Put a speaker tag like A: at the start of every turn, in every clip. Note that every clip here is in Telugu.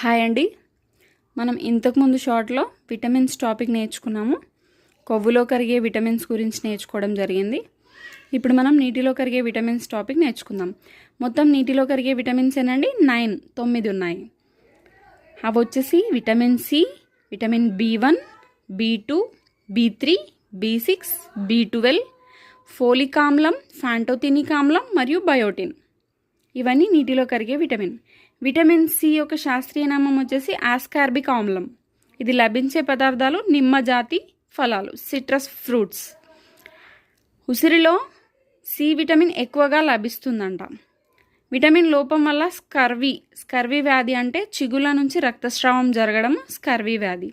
A: హాయ్ అండి. మనం ఇంతకుముందు షార్ట్లో విటమిన్స్ టాపిక్ నేర్చుకున్నాము. కొవ్వులో కరిగే విటమిన్స్ గురించి నేర్చుకోవడం జరిగింది. ఇప్పుడు మనం నీటిలో కరిగే విటమిన్స్ టాపిక్ నేర్చుకుందాం. మొత్తం నీటిలో కరిగే విటమిన్స్ ఏనండి 9 ఉన్నాయి. అవి వచ్చేసి vitamin C, vitamin B1, B2, B3, B6, B12, folic ఆమ్లం, ఫ్యాంటోథెనిక్ ఆమ్లం మరియు బయోటిన్. ఇవన్నీ నీటిలో కరిగే విటమిన్. విటమిన్ సి యొక్క శాస్త్రీయ నామం వచ్చేసి ఆస్కార్బిక్ ఆమ్లం. ఇది లభించే పదార్థాలు నిమ్మ జాతి ఫలాలు, సిట్రస్ ఫ్రూట్స్. ఉసిరిలో సి విటమిన్ ఎక్కువగా లభిస్తుందంట. విటమిన్ లోపం వల్ల స్కర్వీ వ్యాధి అంటే చిగుళ్ళ నుంచి రక్తస్రావం జరగడం స్కర్వీ వ్యాధి.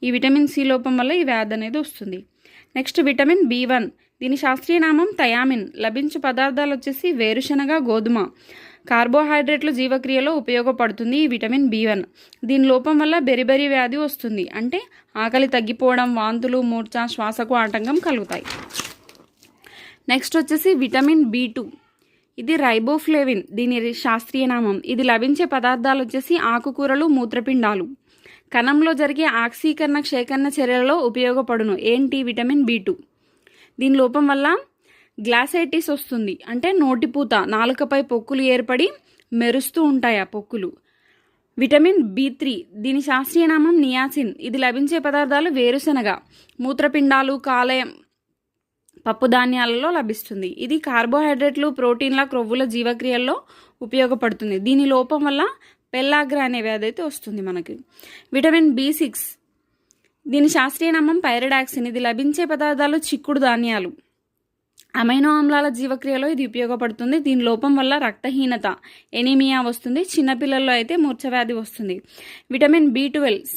A: ఈ విటమిన్ సి లోపం వల్ల ఈ వ్యాధి అనేది వస్తుంది. నెక్స్ట్ విటమిన్ B1, దీని శాస్త్రీయ నామం థయామిన్. లభించే పదార్థాలు వచ్చేసి వేరుశనగ, గోధుమ. కార్బోహైడ్రేట్లు జీవక్రియలో ఉపయోగపడుతుంది ఈ విటమిన్ B1. దీని లోపం వల్ల బెరిబెరి వ్యాధి వస్తుంది, అంటే ఆకలి తగ్గిపోవడం, వాంతులు, మూర్ఛ, శ్వాసకు ఆటంకం కలుగుతాయి. నెక్స్ట్ వచ్చేసి విటమిన్ B2, ఇది రైబోఫ్లేవిన్, దీని శాస్త్రీయ నామం. ఇది లభించే పదార్థాలు వచ్చేసి ఆకుకూరలు, మూత్రపిండాలు. కణంలో జరిగే ఆక్సీకరణ క్షేకరణ చర్యలలో ఉపయోగపడును ఏంటి విటమిన్ B2. దీని లోపం వల్ల గ్లాసైటిస్ వస్తుంది, అంటే నోటిపూత, నాలుకపై పొక్కులు ఏర్పడి మెరుస్తూ ఉంటాయి ఆ పొక్కులు. విటమిన్ B3, దీని శాస్త్రీయ నామం నియాసిన్. ఇది లభించే పదార్థాలు వేరుశనగ, మూత్రపిండాలు, కాలేయం, పప్పు ధాన్యాలలో లభిస్తుంది. ఇది కార్బోహైడ్రేట్లు, ప్రోటీన్ల, క్రొవ్వుల జీవక్రియల్లో ఉపయోగపడుతుంది. దీని లోపం వల్ల పెల్లాగ్ర అనే వ్యాధి అయితే వస్తుంది మనకి. విటమిన్ B6, దీని శాస్త్రీయ నామం పైరిడాక్సిన్. ఇది లభించే పదార్థాలు చిక్కుడు ధాన్యాలు, అమైనో ఆమ్లాల జీవక్రియలో ఇది ఉపయోగపడుతుంది. దీని లోపం వల్ల రక్తహీనత, ఎనీమియా వస్తుంది. చిన్నపిల్లల్లో అయితే మూర్ఛవ్యాధి వస్తుంది. విటమిన్ B12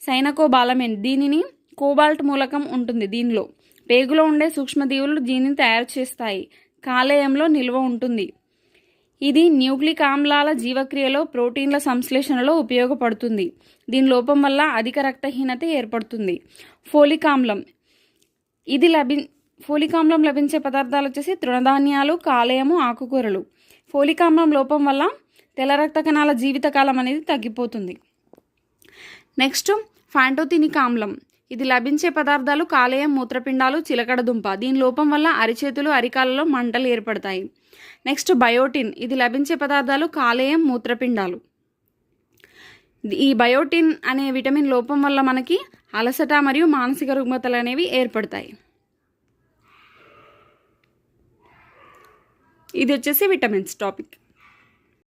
A: సైనకోబాలమిన్, దీనిని కోబాల్ట్ మూలకం ఉంటుంది. దీనిలో పేగులో ఉండే సూక్ష్మజీవులు దీనిని తయారు చేస్తాయి. కాలేయంలో నిల్వ ఉంటుంది. ఇది న్యూక్లిక్ ఆమ్లాల జీవక్రియలో ప్రోటీన్ల సంశ్లేషణలో ఉపయోగపడుతుంది. దీని లోపం వల్ల అధిక రక్తహీనత ఏర్పడుతుంది. ఫోలిక్ ఆమ్లం, ఫోలిక్ ఆమ్లం లభించే పదార్థాలు వచ్చేసి తృణధాన్యాలు, కాలేయము, ఆకుకూరలు. ఫోలిక్ ఆమ్లం లోపం వల్ల తెల్ల రక్త కణాల జీవితకాలం అనేది తగ్గిపోతుంది. నెక్స్ట్ ఫ్యాంటోథెనిక్ ఆమ్లం, ఇది లభించే పదార్థాలు కాలేయం, మూత్రపిండాలు, చిలకడ దుంప. దీని లోపం వల్ల అరిచేతులు, అరికాలలో మంటలు ఏర్పడతాయి. నెక్స్ట్ బయోటిన్, ఇది లభించే పదార్థాలు కాలేయం, మూత్రపిండాలు. ఈ బయోటిన్ అనే విటమిన్ లోపం వల్ల మనకి అలసట మరియు మానసిక రుగ్మతలు అనేవి ఏర్పడతాయి. ఇది వచ్చేసి విటమిన్స్ టాపిక్.